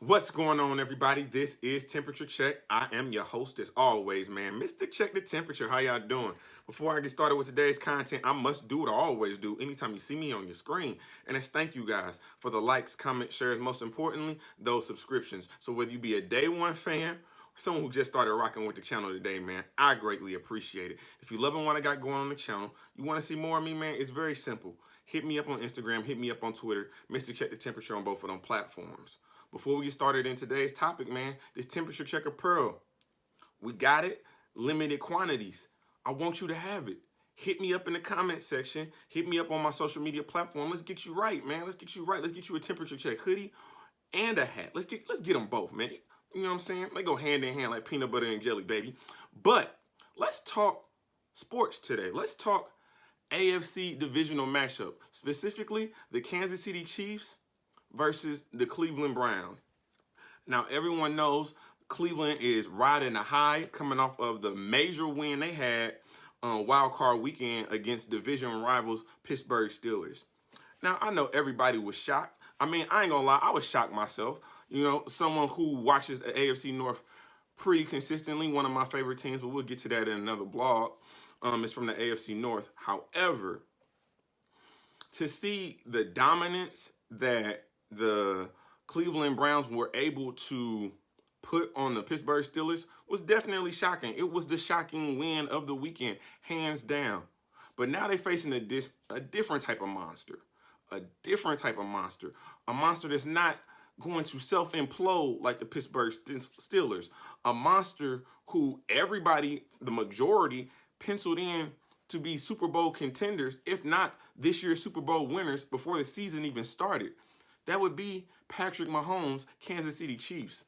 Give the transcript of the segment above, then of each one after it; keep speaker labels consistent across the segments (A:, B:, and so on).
A: What's going on, everybody? This is Temperature Check. I am your host, as always, man. Mr. Check the Temperature. How y'all doing? Before I get started with today's content, I must do what I always do anytime you see me on your screen. And it's thank you guys for the likes, comments, shares, most importantly, those subscriptions. So whether you be a day one fan or someone who just started rocking with the channel today, man, I greatly appreciate it. If you loving what I got going on the channel, you want to see more of me, man, it's very simple. Hit me up on Instagram, hit me up on Twitter, Mr. Check the Temperature on both of them platforms. Before we get started in today's topic, man, this temperature checker pearl. We got it, limited quantities. I want you to have it. Hit me up in the comment section. Hit me up on my social media platform. Let's get you right, man. Let's get you right. Let's get you a temperature check hoodie and a hat. Let's get them both, man. You know what I'm saying? They go hand in hand like peanut butter and jelly, baby. But let's talk sports today. Let's talk AFC divisional matchup, specifically the Kansas City Chiefs versus the Cleveland Browns. Now, everyone knows Cleveland is riding a high coming off of the major win they had on Wild Card Weekend against division rivals Pittsburgh Steelers. Now, I know everybody was shocked. I mean, I ain't gonna lie, I was shocked myself. You know, someone who watches the AFC North pretty consistently, one of my favorite teams, but we'll get to that in another blog. It's from the AFC North. However, to see the dominance that the Cleveland Browns were able to put on the Pittsburgh Steelers was definitely shocking. It was the shocking win of the weekend, hands down. But now they're facing a different type of monster. A different type of monster. A monster that's not going to self-implode like the Pittsburgh Steelers. A monster who everybody, the majority, penciled in to be Super Bowl contenders, if not this year's Super Bowl winners before the season even started. That would be Patrick Mahomes' Kansas City Chiefs.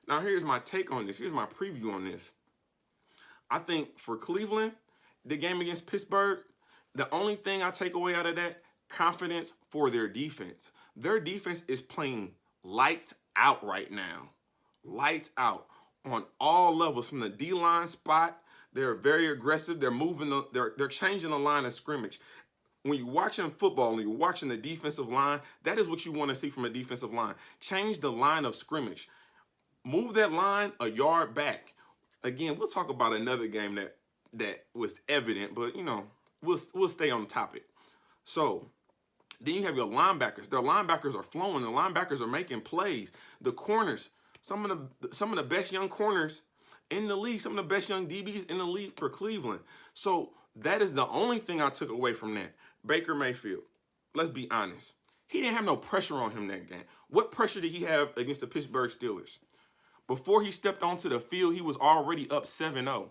A: Now, here's my take on this. Here's my preview on this. I think for Cleveland, the game against Pittsburgh, the only thing I take away out of that, confidence for their defense. Their defense is playing lights out right now. Lights out on all levels. From the D-line spot, they're very aggressive. They're moving, they're changing the line of scrimmage. When you're watching football and you're watching the defensive line, that is what you want to see from a defensive line. Change the line of scrimmage. Move that line a yard back. Again, we'll talk about another game that was evident, but, you know, we'll stay on the topic. So then you have your linebackers. Their linebackers are flowing. The linebackers are making plays. The corners, some of the best young corners in the league, some of the best young DBs in the league for Cleveland. So that is the only thing I took away from that. Baker Mayfield, let's be honest. He didn't have no pressure on him that game. What pressure did he have against the Pittsburgh Steelers? Before he stepped onto the field, he was already up 7-0.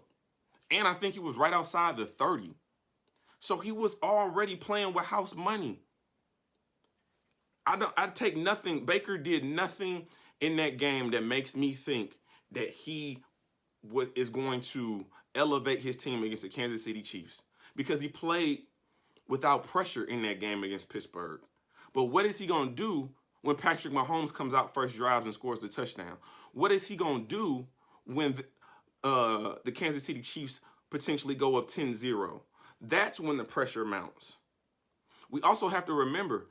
A: And I think he was right outside the 30. So he was already playing with house money. I take nothing. Baker did nothing in that game that makes me think that he is going to elevate his team against the Kansas City Chiefs, because he played without pressure in that game against Pittsburgh. But what is he going to do when Patrick Mahomes comes out first drives and scores the touchdown? What is he going to do when the Kansas City Chiefs potentially go up 10-0? That's when the pressure mounts. We also have to remember,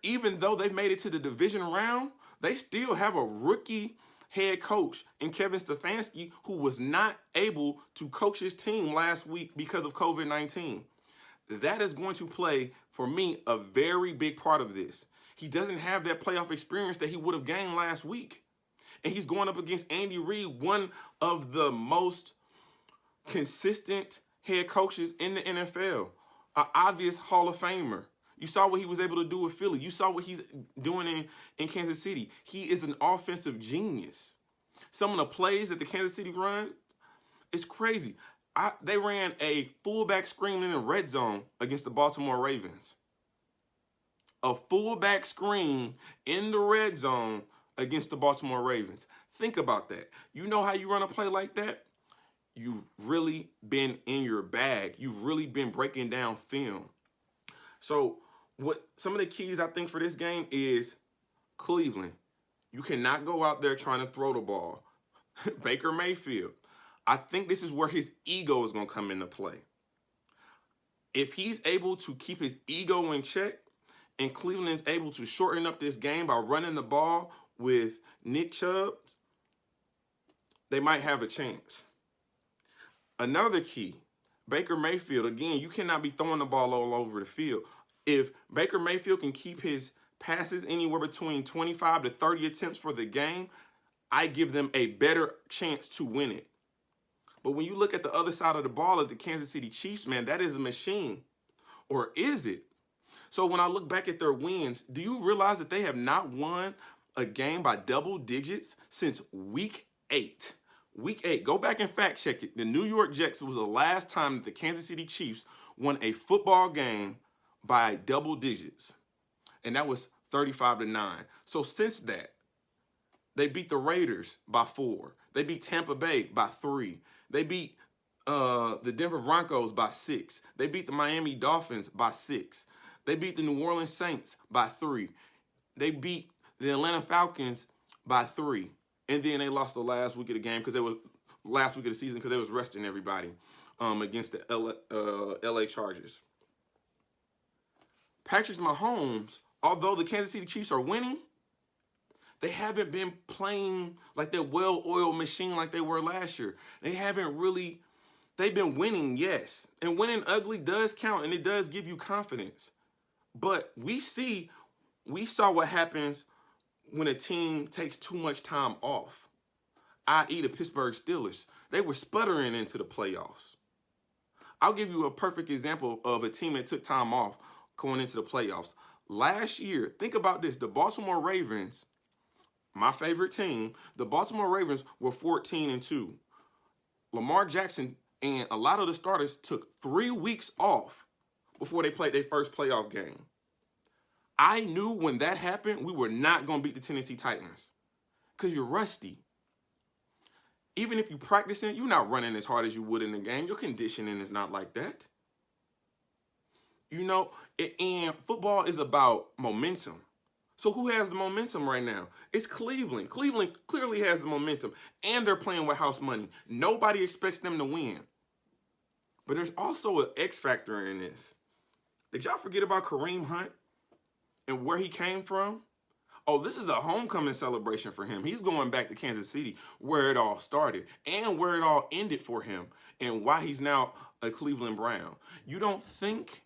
A: even though they've made it to the division round, they still have a rookie head coach in Kevin Stefanski, who was not able to coach his team last week because of COVID-19. That is going to play, for me, a very big part of this. He doesn't have that playoff experience that he would have gained last week. And he's going up against Andy Reid, one of the most consistent head coaches in the NFL, an obvious Hall of Famer. You saw what he was able to do with Philly. You saw what he's doing in Kansas City. He is an offensive genius. Some of the plays that the Kansas City runs, it's crazy. They ran a fullback screen in the red zone against the Baltimore Ravens. A fullback screen in the red zone against the Baltimore Ravens. Think about that. You know how you run a play like that? You've really been in your bag. You've really been breaking down film. So what some of the keys I think for this game is Cleveland. You cannot go out there trying to throw the ball. Baker Mayfield. I think this is where his ego is going to come into play. If he's able to keep his ego in check and Cleveland is able to shorten up this game by running the ball with Nick Chubb, they might have a chance. Another key, Baker Mayfield, again, you cannot be throwing the ball all over the field. If Baker Mayfield can keep his passes anywhere between 25 to 30 attempts for the game, I give them a better chance to win it. But when you look at the other side of the ball at the Kansas City Chiefs, man, that is a machine. Or is it? So when I look back at their wins, do you realize that they have not won a game by double digits since week 8? Week 8. Go back and fact check it. The New York Jets was the last time that the Kansas City Chiefs won a football game by double digits. And that was 35-9. So since that, they beat the Raiders by 4. They beat Tampa Bay by 3. They beat the Denver Broncos by 6. They beat the Miami Dolphins by 6. They beat the New Orleans Saints by 3. They beat the Atlanta Falcons by 3. And then they lost the last week of the game because it was last week of the season because they was resting everybody against the LA Chargers. Patrick Mahomes, although the Kansas City Chiefs are winning, they haven't been playing like that well-oiled machine like they were last year. They've been winning, yes. And winning ugly does count, and it does give you confidence. But we saw what happens when a team takes too much time off, i.e. the Pittsburgh Steelers. They were sputtering into the playoffs. I'll give you a perfect example of a team that took time off going into the playoffs. Last year, think about this, the Baltimore Ravens, my favorite team, the Baltimore Ravens were 14-2. Lamar Jackson and a lot of the starters took 3 weeks off before they played their first playoff game. I knew when that happened, we were not going to beat the Tennessee Titans because you're rusty. Even if you're practicing, you're not running as hard as you would in the game. Your conditioning is not like that. You know, and football is about momentum. So who has the momentum right now? It's Cleveland. Cleveland clearly has the momentum, and they're playing with house money. Nobody expects them to win. But there's also an X factor in this. Did y'all forget about Kareem Hunt and where he came from? Oh, this is a homecoming celebration for him. He's going back to Kansas City, where it all started and where it all ended for him and why he's now a Cleveland Brown. You don't think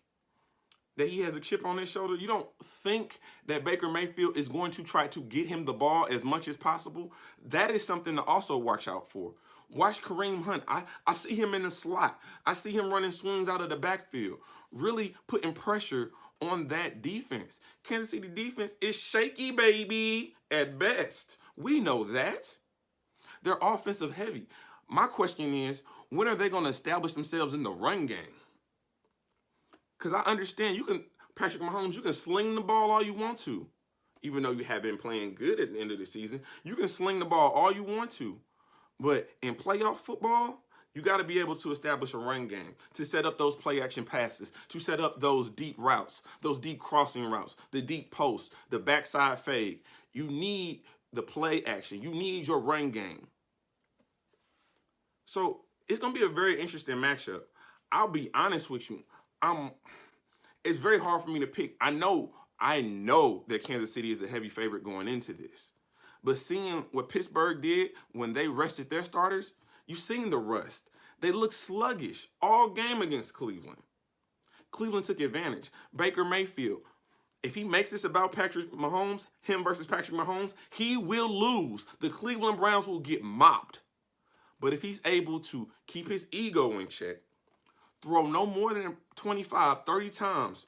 A: that he has a chip on his shoulder? You don't think that Baker Mayfield is going to try to get him the ball as much as possible? That is something to also watch out for. Watch Kareem Hunt. I see him in the slot. I see him running swings out of the backfield, really putting pressure on that defense. Kansas City defense is shaky, baby, at best. We know that. They're offensive heavy. My question is, when are they going to establish themselves in the run game? Because I understand Patrick Mahomes, you can sling the ball all you want to. Even though you have been playing good at the end of the season, you can sling the ball all you want to. But in playoff football, you got to be able to establish a run game, to set up those play action passes, to set up those deep routes, those deep crossing routes, the deep post, the backside fade. You need the play action. You need your run game. So it's going to be a very interesting matchup. I'll be honest with you. It's very hard for me to pick. I know that Kansas City is a heavy favorite going into this. But seeing what Pittsburgh did when they rested their starters, you've seen the rust. They look sluggish all game against Cleveland. Cleveland took advantage. Baker Mayfield, if he makes this about Patrick Mahomes, him versus Patrick Mahomes, he will lose. The Cleveland Browns will get mopped. But if he's able to keep his ego in check, throw no more than 25, 30 times,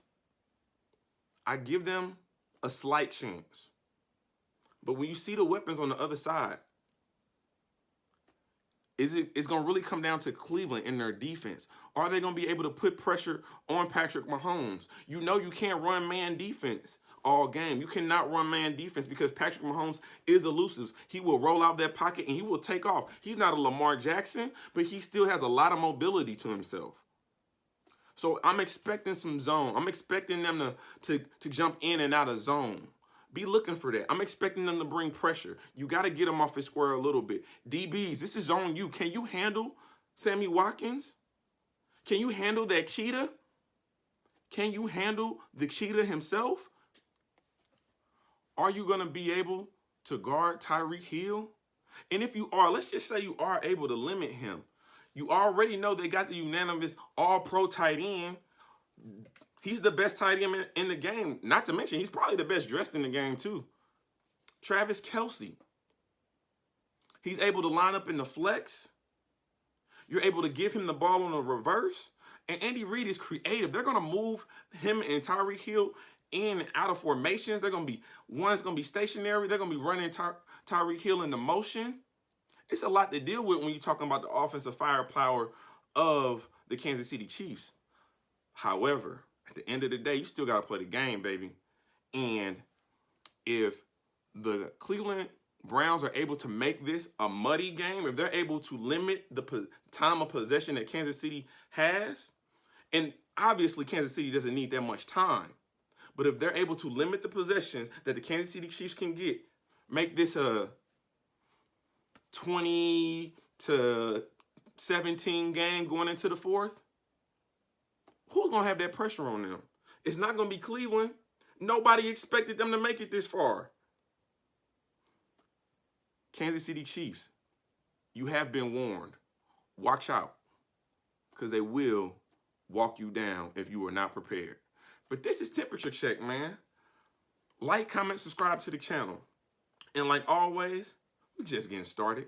A: I give them a slight chance. But when you see the weapons on the other side, it's going to really come down to Cleveland and their defense. Are they going to be able to put pressure on Patrick Mahomes? You know you can't run man defense all game. You cannot run man defense because Patrick Mahomes is elusive. He will roll out that pocket and he will take off. He's not a Lamar Jackson, but he still has a lot of mobility to himself. So I'm expecting some zone. I'm expecting them to jump in and out of zone. Be looking for that. I'm expecting them to bring pressure. You got to get them off his square a little bit. DBs, this is on you. Can you handle Sammy Watkins? Can you handle that cheetah? Can you handle the cheetah himself? Are you going to be able to guard Tyreek Hill? And if you are, let's just say you are able to limit him. You already know they got the unanimous all-pro tight end. He's the best tight end in the game. Not to mention, he's probably the best dressed in the game, too. Travis Kelce. He's able to line up in the flex. You're able to give him the ball on the reverse. And Andy Reid is creative. They're going to move him and Tyreek Hill in and out of formations. They're going to be, one's going to be stationary. They're going to be running Tyreek Hill into motion. It's a lot to deal with when you're talking about the offensive firepower of the Kansas City Chiefs. However, at the end of the day, you still got to play the game, baby. And if the Cleveland Browns are able to make this a muddy game, if they're able to limit the time of possession that Kansas City has, and obviously Kansas City doesn't need that much time, but if they're able to limit the possessions that the Kansas City Chiefs can get, make this a 20-17 game going into the fourth, who's going to have that pressure on them? It's not going to be Cleveland. Nobody expected them to make it this far. Kansas City Chiefs, you have been warned. Watch out, because they will walk you down if you are not prepared. But this is Temperature Check, man. Like, comment, subscribe to the channel. And like always, we're just getting started.